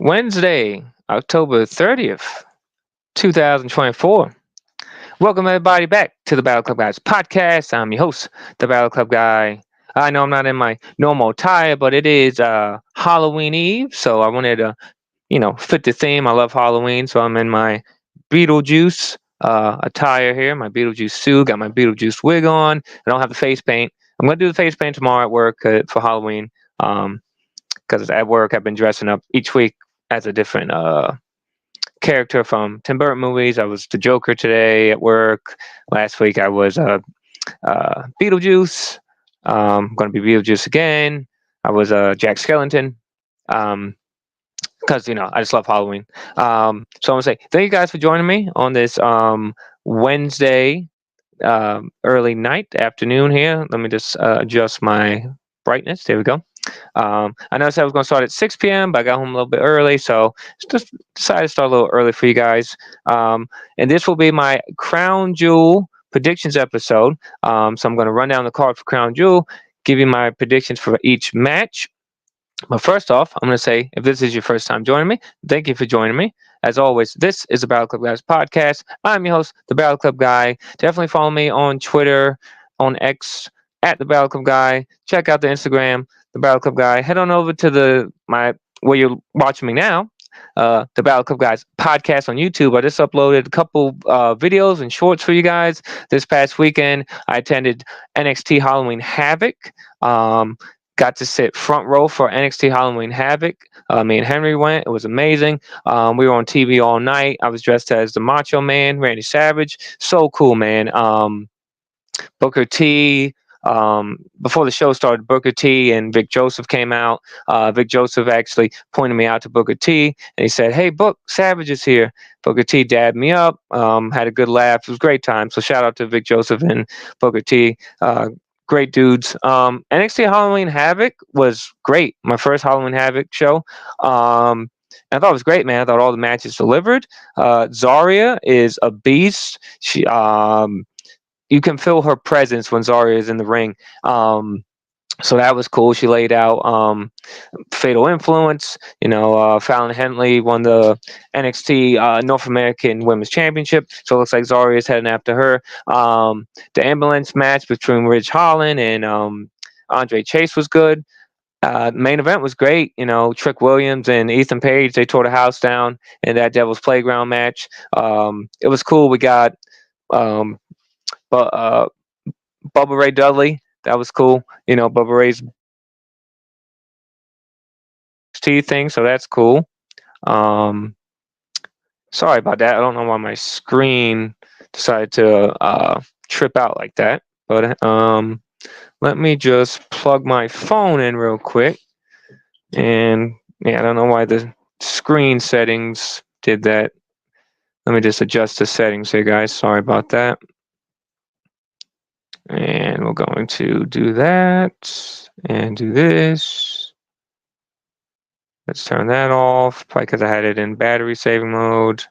Wednesday, October 30th, 2024. Welcome, everybody, back to the Battle Club Guys podcast. I'm your host, the Battle Club Guy. I know I'm not in my normal attire, but it is Halloween Eve, so I wanted to, fit the theme. I love Halloween, so I'm in my Beetlejuice attire here, my Beetlejuice suit, got my Beetlejuice wig on. I don't have the face paint. I'm going to do the face paint tomorrow at work for Halloween. Because at work I've been dressing up each week as a different character from Tim Burton movies. I was the Joker today at work. Last week I was Beetlejuice. Going to be Beetlejuice again. I was Jack Skellington. Because I just love Halloween. So I'm gonna say thank you guys for joining me on this Wednesday early night afternoon here. Let me just adjust my brightness. There we go. I know I said I was going to start at 6 p.m., but I got home a little bit early, so just decided to start a little early for you guys. And this will be my Crown Jewel predictions episode. So I'm going to run down the card for Crown Jewel, give you my predictions for each match. But first off, I'm going to say, if this is your first time joining me, thank you for joining me. As always, this is the Battle Club Guys podcast. I'm your host, the Battle Club Guy. Definitely follow me on Twitter, on X, at the Battle Club Guy. Check out the Instagram, the Battle Club Guy. Head on over to where you're watching me now, the Battle Club Guys podcast on YouTube. I just uploaded a couple videos and shorts for you guys. This past weekend, I attended NXT Halloween Havoc. Got to sit front row for NXT Halloween Havoc. Me and Henry went. It was amazing. We were on TV all night. I was dressed as the Macho Man, Randy Savage. So cool, man. Booker T. Before the show started, Booker T and Vic Joseph came out. Vic Joseph actually pointed me out to Booker T, and he said, "Hey, Book, Savage is here." Booker T dabbed me up. Had a good laugh. It was a great time. So shout out to Vic Joseph and Booker T. Great dudes. NXT Halloween Havoc was great. My first Halloween Havoc show. I thought it was great, man. I thought all the matches delivered. Zarya is a beast. You can feel her presence when Zarya is in the ring. So that was cool. She laid out Fatal Influence. Fallon Henley won the NXT North American Women's Championship. So it looks like Zarya is heading after her. The ambulance match between Ridge Holland and Andre Chase was good. Main event was great. Trick Williams and Ethan Page, they tore the house down in that Devil's Playground match. It was cool. We got Bubba Ray Dudley. That was cool. Bubba Ray's T thing, so that's cool. Sorry about that. I don't know why my screen decided to trip out like that. But let me just plug my phone in real quick. And yeah, I don't know why the screen settings did that. Let me just adjust the settings here, guys. Sorry about that. And we're going to do that and do this. Let's turn that off, probably because I had it in battery saving mode.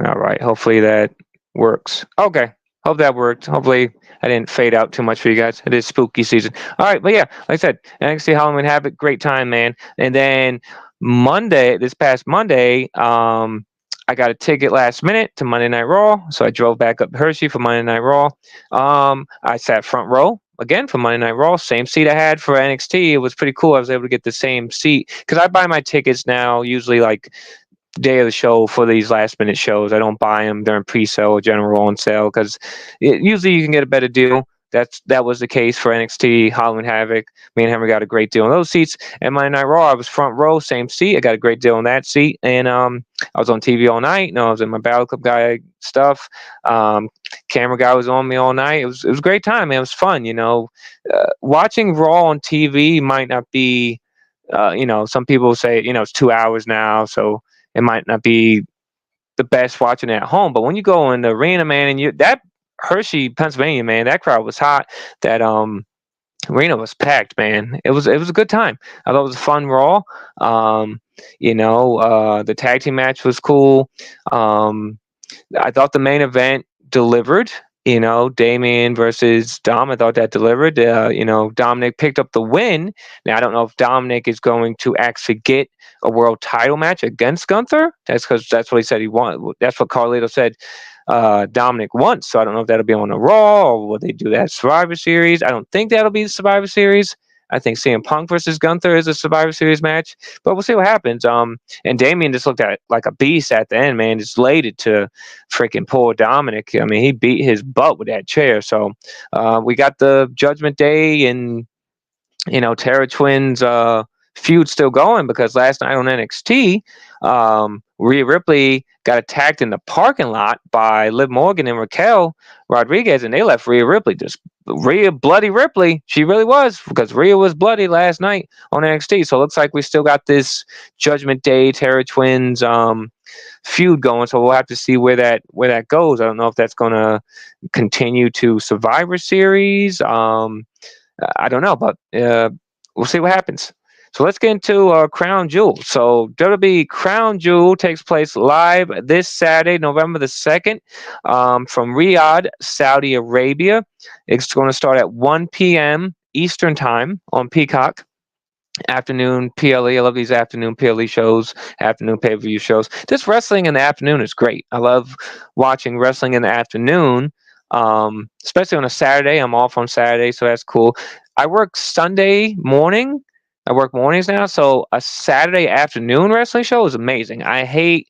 All right, hopefully that works. Okay, hope that worked. Hopefully I didn't fade out too much for you guys. It is spooky season. All right, but yeah, like I said, NXT Halloween Havoc, great time, man. And then this past Monday, I got a ticket last minute to Monday Night Raw, so I drove back up to Hershey for Monday Night Raw. I sat front row again for Monday Night Raw, same seat I had for NXT. It was pretty cool. I was able to get the same seat because I buy my tickets now usually like day of the show for these last minute shows. I don't buy them during pre-sale or general on sale because usually you can get a better deal. That was the case for NXT Halloween Havoc. Me and Henry got a great deal on those seats. And Monday Night Raw, I was front row, same seat. I got a great deal on that seat. And I was on TV all night. I was in my Battle Club Guy stuff. Camera guy was on me all night. It was a great time, man. It was fun. Watching Raw on TV might not be. Some people say it's 2 hours now, so it might not be the best watching it at home. But when you go in the arena, man, and that Hershey, Pennsylvania, man, that crowd was hot. That arena was packed, man. It was a good time. I thought it was a fun Raw. The tag team match was cool. I thought the main event delivered. Damien versus Dom. I thought that delivered. Dominic picked up the win. Now I don't know if Dominic is going to actually get a world title match against Gunther. That's because that's what he said he wanted. That's what Carlito said. Dominic wants. So I don't know if that'll be on a Raw or will they do that Survivor Series. I don't think that'll be the Survivor Series. I think CM Punk versus Gunther is a Survivor Series match, but we'll see what happens. And Damien just looked at like a beast at the end, man. Just laid it to freaking poor Dominic. I mean, he beat his butt with that chair. So we got the Judgment Day and Terra Twins feud still going because last night on NXT, Rhea Ripley got attacked in the parking lot by Liv Morgan and Raquel Rodriguez, and they left Rhea Ripley just Rhea bloody Ripley. She really was because Rhea was bloody last night on NXT. So it looks like we still got this Judgment Day Terra Twins feud going. So we'll have to see where that goes. I don't know if that's going to continue to Survivor Series. I don't know, but we'll see what happens. So let's get into Crown Jewel. So WWE Crown Jewel takes place live this Saturday, November the 2nd, from Riyadh, Saudi Arabia. It's going to start at 1 p.m. Eastern Time on Peacock. Afternoon PLE. I love these afternoon PLE shows, afternoon pay-per-view shows. This wrestling in the afternoon is great. I love watching wrestling in the afternoon, especially on a Saturday. I'm off on Saturday, so that's cool. I work Sunday morning. I work mornings now, so a Saturday afternoon wrestling show is amazing. I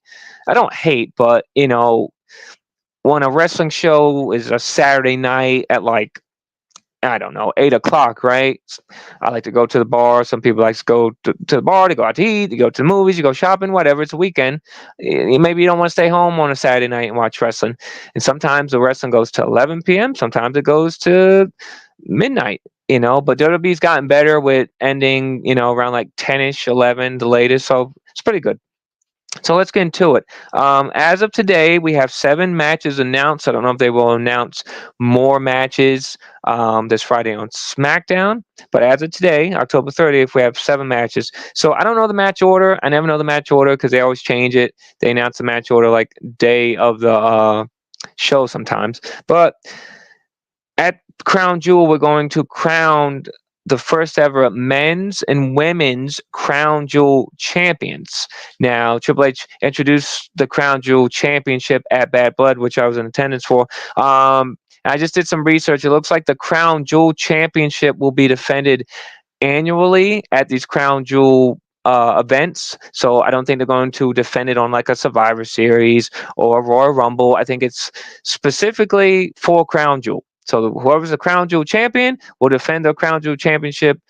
don't hate, but when a wrestling show is a Saturday night at like, I don't know, 8 o'clock, right? I like to go to the bar. Some people like to go to the bar, to go out to eat, to go to the movies, you go shopping, whatever. It's a weekend. Maybe you don't want to stay home on a Saturday night and watch wrestling. And sometimes the wrestling goes to 11 p.m. Sometimes it goes to midnight, but WWE's gotten better with ending, around like 10-ish, 11, the latest. So it's pretty good. So let's get into it. As of today, we have 7 matches announced. I don't know if they will announce more matches this Friday on SmackDown. But as of today, October 30th, we have 7 matches. So I don't know the match order. I never know the match order because they always change it. They announce the match order like day of the show sometimes. But at Crown Jewel, we're going to crown the first ever men's and women's Crown Jewel champions. Now, Triple H introduced the Crown Jewel Championship at Bad Blood, which I was in attendance for. I just did some research. It looks like the Crown Jewel Championship will be defended annually at these Crown Jewel events. So I don't think they're going to defend it on like a Survivor Series or a Royal Rumble. I think it's specifically for Crown Jewel. So whoever's the Crown Jewel champion will defend the Crown Jewel championship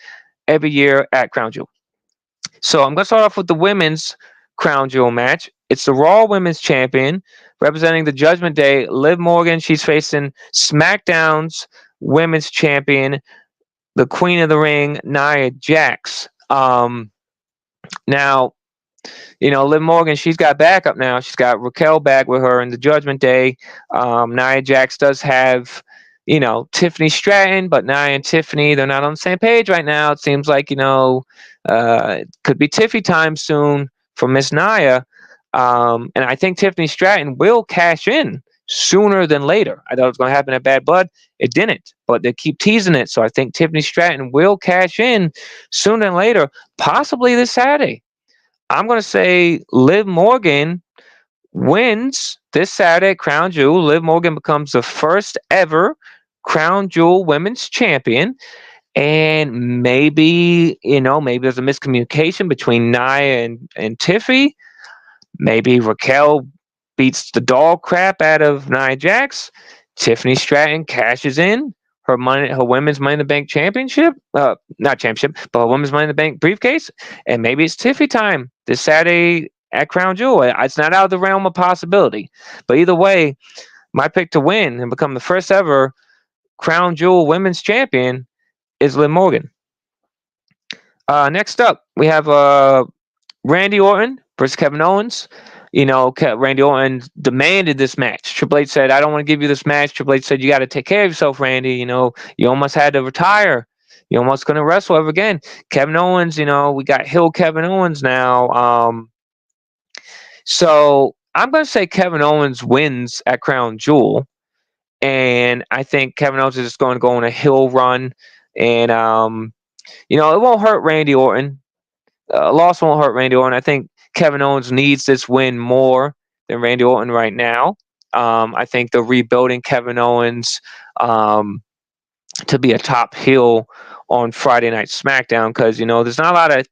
every year at Crown Jewel. So I'm going to start off with the women's Crown Jewel match. It's the Raw Women's Champion representing the Judgment Day, Liv Morgan. She's facing SmackDown's Women's Champion, the Queen of the Ring, Nia Jax. Now, Liv Morgan, she's got backup now. She's got Raquel back with her in the Judgment Day. Nia Jax does have Tiffany Stratton, but Nia and Tiffany, they're not on the same page right now. It seems like, it could be Tiffy time soon for Miss Nia. And I think Tiffany Stratton will cash in sooner than later. I thought it was going to happen at Bad Blood. It didn't, but they keep teasing it. So I think Tiffany Stratton will cash in sooner than later, possibly this Saturday. I'm going to say Liv Morgan wins this Saturday at Crown Jewel. Liv Morgan becomes the first ever Crown Jewel Women's Champion. And maybe there's a miscommunication between Nia and Tiffy. Maybe Raquel beats the dog crap out of Nia Jax. Tiffany Stratton cashes in her women's Money in the Bank championship. Not championship, but her women's Money in the Bank briefcase. And maybe it's Tiffy time this Saturday at Crown Jewel. It's not out of the realm of possibility. But either way, my pick to win and become the first ever Crown Jewel Women's Champion is Liv Morgan. Next up, we have Randy Orton versus Kevin Owens. Randy Orton demanded this match. Triple H said, I don't want to give you this match. Triple H said, you got to take care of yourself, Randy. You almost had to retire. You're almost going to wrestle ever again. Kevin Owens, we got Hill Kevin Owens now. So I'm going to say Kevin Owens wins at Crown Jewel. and I think Kevin Owens is just going to go on a hill run, and it won't hurt Randy Orton. A loss won't hurt Randy Orton. I think Kevin Owens needs this win more than Randy Orton right now. I think they're rebuilding Kevin Owens to be a top heel on Friday Night SmackDown because there's not a lot of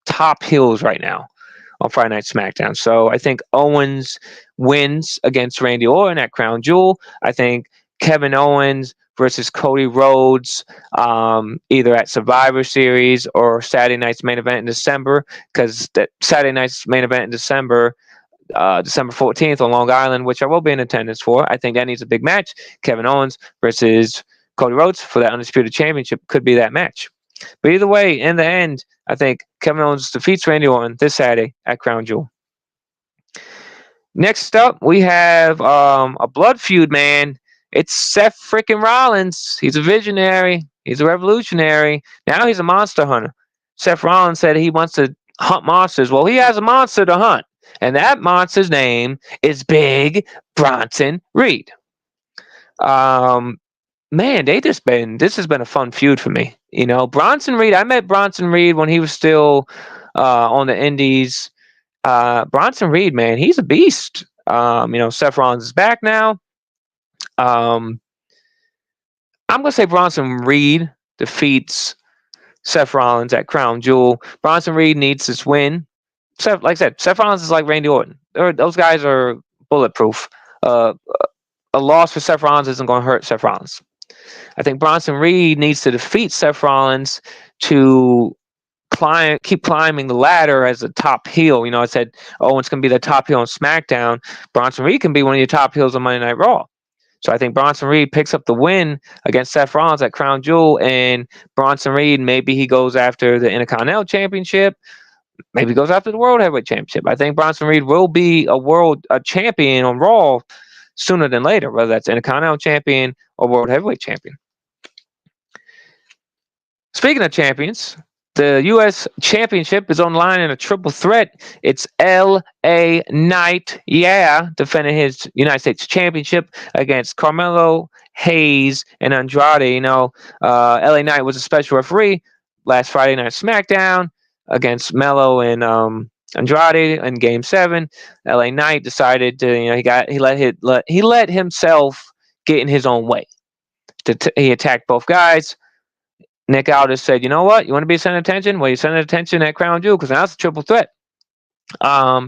top heels right now on Friday Night SmackDown. So I think Owens wins against Randy Orton at Crown Jewel. I think Kevin Owens versus Cody Rhodes, either at Survivor Series or Saturday night's main event in December, because that Saturday night's main event in December, December 14th on Long Island, which I will be in attendance for. I think that needs a big match. Kevin Owens versus Cody Rhodes for that Undisputed Championship could be that match. But either way, in the end, I think Kevin Owens defeats Randy Orton this Saturday at Crown Jewel. Next up, we have a blood feud, man. It's Seth freaking Rollins. He's a visionary. He's a revolutionary. Now he's a monster hunter. Seth Rollins said he wants to hunt monsters. Well, he has a monster to hunt, and that monster's name is Big Bronson Reed. Man, this has been a fun feud for me. Bronson Reed, I met Bronson Reed when he was still on the Indies. Bronson Reed, man, he's a beast. Seth Rollins is back now. I'm going to say Bronson Reed defeats Seth Rollins at Crown Jewel. Bronson Reed needs this win. Like I said, Seth Rollins is like Randy Orton. Those guys are bulletproof. A loss for Seth Rollins isn't going to hurt Seth Rollins. I think Bronson Reed needs to defeat Seth Rollins to keep climbing the ladder as a top heel. I said Owens can be the top heel on SmackDown. Bronson Reed can be one of your top heels on Monday Night Raw. So I think Bronson Reed picks up the win against Seth Rollins at Crown Jewel, and Bronson Reed, maybe he goes after the Intercontinental Championship, maybe he goes after the World Heavyweight Championship. I think Bronson Reed will be a champion on Raw sooner than later, whether that's Intercontinental Champion or World Heavyweight Champion. Speaking of champions, the U.S. Championship is online in a triple threat. It's L.A. Knight, defending his United States Championship against Carmelo Hayes and Andrade. L.A. Knight was a special referee last Friday Night SmackDown against Melo and Andrade in Game 7. L.A. Knight decided to, he let himself get in his own way. He attacked both guys. Nick Aldis said, "You know what? You want to be center attention? Well, you center attention at Crown Jewel because now it's a triple threat." I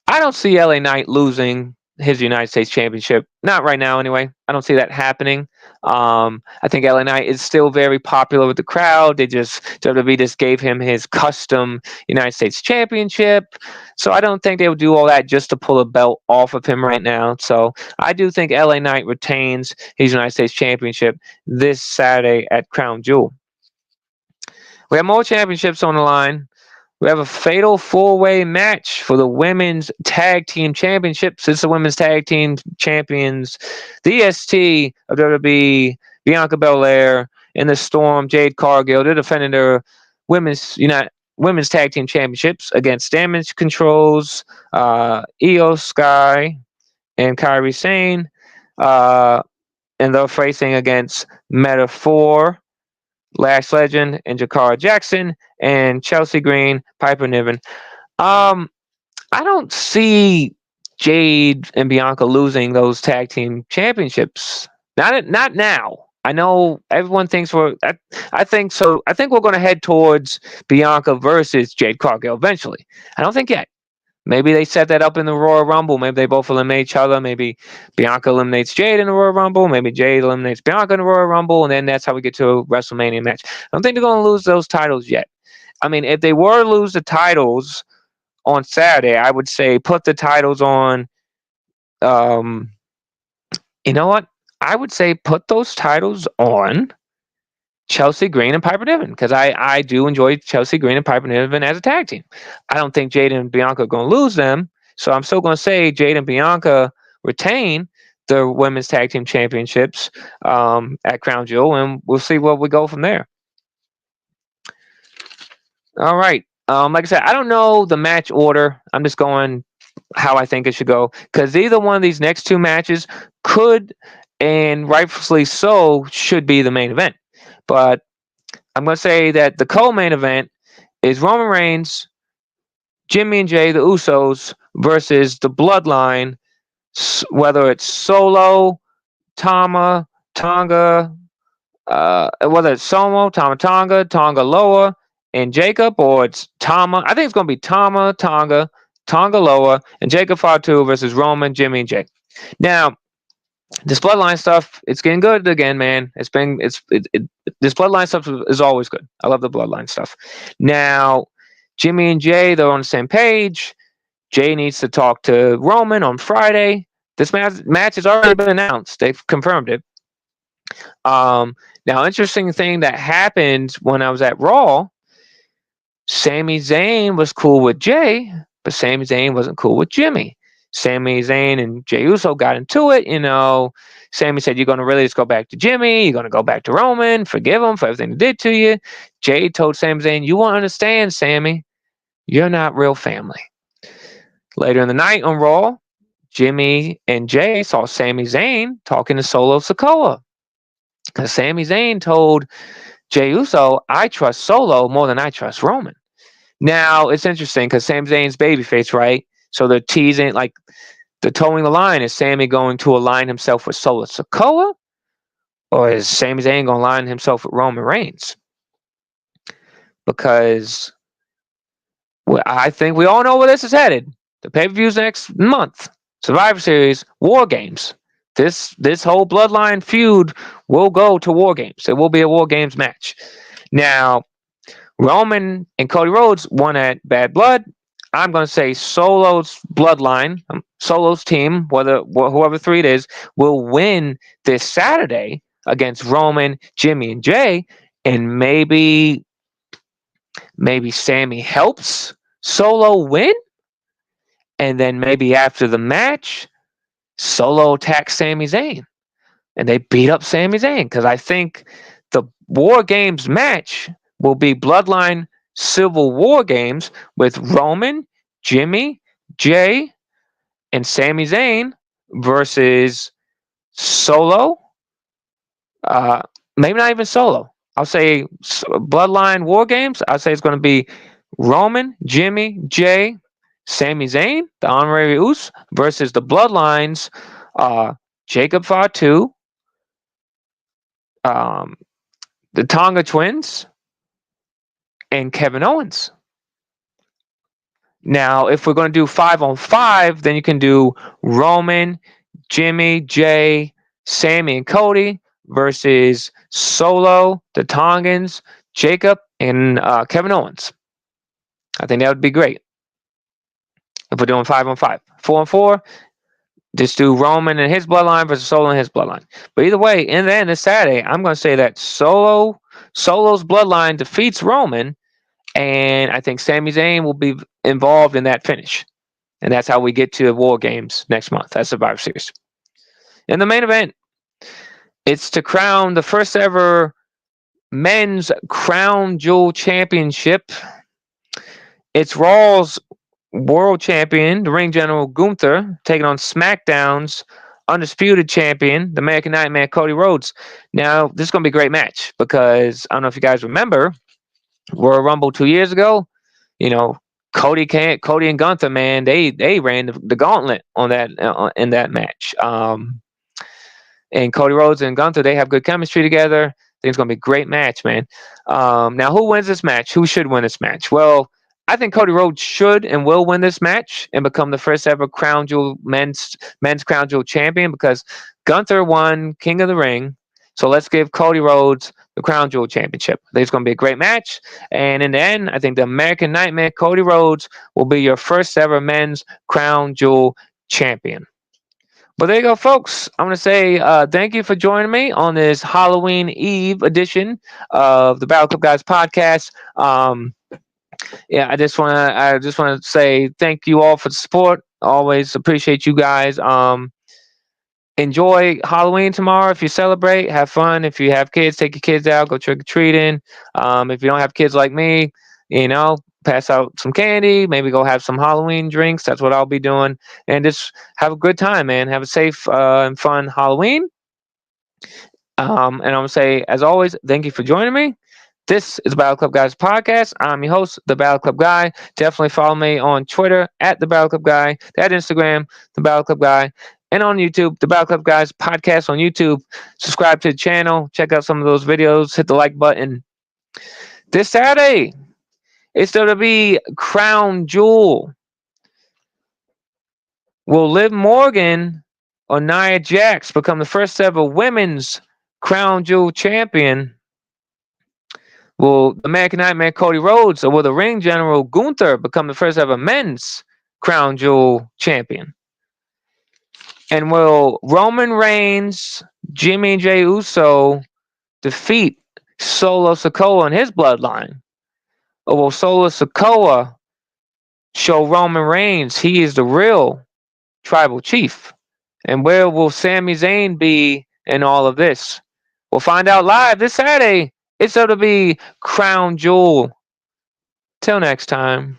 don't see LA Knight losing his United States Championship. Not right now, anyway. I don't see that happening. I think LA Knight is still very popular with the crowd. WWE just gave him his custom United States Championship. So I don't think they would do all that just to pull a belt off of him right now. So I do think LA Knight retains his United States Championship this Saturday at Crown Jewel. We have more championships on the line. We have a fatal four-way match for the Women's Tag Team Championships. It's the Women's Tag Team Champions, the EST of WWE, Bianca Belair, and the Storm, Jade Cargill. They're defending their Women's Tag Team Championships against Damage Controls, Io Sky, and Kairi Sane. And they're facing against Meta-4, Lash Legend, and Jakara Jackson, and Chelsea Green, Piper Niven. I don't see Jade and Bianca losing those tag team championships. Not now. I know everyone thinks I think so. I think we're going to head towards Bianca versus Jade Cargill eventually. I don't think yet. Maybe they set that up in the Royal Rumble. Maybe they both eliminate each other. Maybe Bianca eliminates Jade in the Royal Rumble. Maybe Jade eliminates Bianca in the Royal Rumble. And then that's how we get to a WrestleMania match. I don't think they're going to lose those titles yet. I mean, if they were to lose the titles on Saturday, I would say put the titles on. You know what? I would say put those titles on Chelsea Green and Piper Niven, because I do enjoy Chelsea Green and Piper Niven as a tag team. I don't think Jade and Bianca are going to lose them, so I'm still going to say Jade and Bianca retain the Women's Tag Team Championships at Crown Jewel, and we'll see where we go from there. All right. Like I said, I don't know the match order. I'm just going how I think it should go, because either one of these next two matches could and rightfully so should be the main event. But I'm going to say that the co-main event is Roman Reigns, Jimmy and Jay, the Usos, versus the Bloodline, whether it's Solo, Tonga, whether it's Tonga Loa, and Jacob, or it's Tama. I think it's going to be Tonga Loa, and Jacob Fatu versus Roman, Jimmy, and Jay. Now, this bloodline stuff, it's getting good again, man. This bloodline stuff is always good. I love the bloodline stuff. Now, Jimmy and Jay, they're on the same page. Jay needs to talk to Roman on Friday. This match has already been announced. They've confirmed it. Now, interesting thing that happened when I was at Raw, Sami Zayn was cool with Jay, but Sami Zayn wasn't cool with Jimmy. Sami Zayn and Jey Uso got into it. Sami said, "You're going to really just go back to Jimmy. You're going to go back to Roman. Forgive him for everything he did to you." Jay told Sami Zayn, "You won't understand, Sami. You're not real family." Later in the night on Raw, Jimmy and Jay saw Sami Zayn talking to Solo Sikoa. Because Sami Zayn told Jey Uso, "I trust Solo more than I trust Roman." Now, it's interesting because Sami Zayn's babyface, right? So they're teasing, like, they're towing the line. Is Sami going to align himself with Solo Sikoa? Or is Sami Zayn going to align himself with Roman Reigns? Because I think we all know where this is headed. The pay-per-view's next month. Survivor Series, War Games. This whole bloodline feud will go to War Games. It will be a War Games match. Now, Roman and Cody Rhodes won at Bad Blood. I'm going to say Solo's bloodline, Solo's team, whoever three it is, will win this Saturday against Roman, Jimmy, and Jay. And maybe Sami helps Solo win. And then maybe after the match, Solo attacks Sami Zayn. And they beat up Sami Zayn. Because I think the War Games match will be Bloodline Civil War Games with Roman, Jimmy, Jay, and Sami Zayn versus Solo. Maybe not even Solo. I'll say Bloodline War Games. I'll say it's going to be Roman, Jimmy, Jay, Sami Zayn, the honorary Uso, versus the Bloodlines, Jacob Fatu, the Tonga Twins, and Kevin Owens. Now, if we're going to do 5-on-5, then you can do Roman, Jimmy, Jay, Sami, and Cody versus Solo, the Tongans, Jacob, and Kevin Owens. I think that would be great. If we're doing 5-on-5. 4-on-4, just do Roman and his bloodline versus Solo and his bloodline. But either way, in the end, this Saturday, I'm going to say that Solo's bloodline defeats Roman, and I think Sami Zayn will be involved in that finish. And that's how we get to the War Games next month. That's Survivor Series. In the main event, it's to crown the first ever men's crown jewel championship. It's Raw's world champion, the ring general Gunther, taking on SmackDown's undisputed champion, the American Nightmare Cody Rhodes. Now, this is going to be a great match because I don't know if you guys remember, Royal Rumble 2 years ago, Cody and Gunther, man, they ran the gauntlet on that in that match. And Cody Rhodes and Gunther, they have good chemistry together. I think it's going to be a great match, man. Now, who wins this match? Who should win this match? Well, I think Cody Rhodes should and will win this match and become the first ever Crown Jewel men's Crown Jewel champion because Gunther won King of the Ring. So let's give Cody Rhodes the Crown Jewel championship. I think it's going to be a great match. And in the end, I think the American Nightmare Cody Rhodes will be your first ever men's Crown Jewel champion. But there you go, folks. I'm going to say thank you for joining me on this Halloween Eve edition of the Battle Club Guys podcast. Yeah, I just want to say thank you all for the support. Always appreciate you guys. Enjoy Halloween tomorrow. If you celebrate, have fun. If you have kids, take your kids out, go trick or treating. If you don't have kids like me, pass out some candy, maybe go have some Halloween drinks. That's what I'll be doing. And just have a good time, man. Have a safe and fun Halloween. And I'm gonna say, as always, thank you for joining me. This is the Battle Club Guys podcast. I'm your host, the Battle Club Guy. Definitely follow me on Twitter at the Battle Club Guy, at Instagram, the Battle Club Guy, and on YouTube, the Battle Club Guys podcast on YouTube. Subscribe to the channel, check out some of those videos, hit the like button. This Saturday, it's going to be Crown Jewel. Will Liv Morgan or Nia Jax become the first ever women's Crown Jewel champion? Will the American Nightmare Cody Rhodes or will the Ring General Gunther become the first ever men's Crown Jewel champion? And will Roman Reigns, Jimmy J. Uso defeat Solo Sikoa and his bloodline? Or will Solo Sikoa show Roman Reigns he is the real tribal chief? And where will Sami Zayn be in all of this? We'll find out live this Saturday. It's going to be Crown Jewel. Till next time.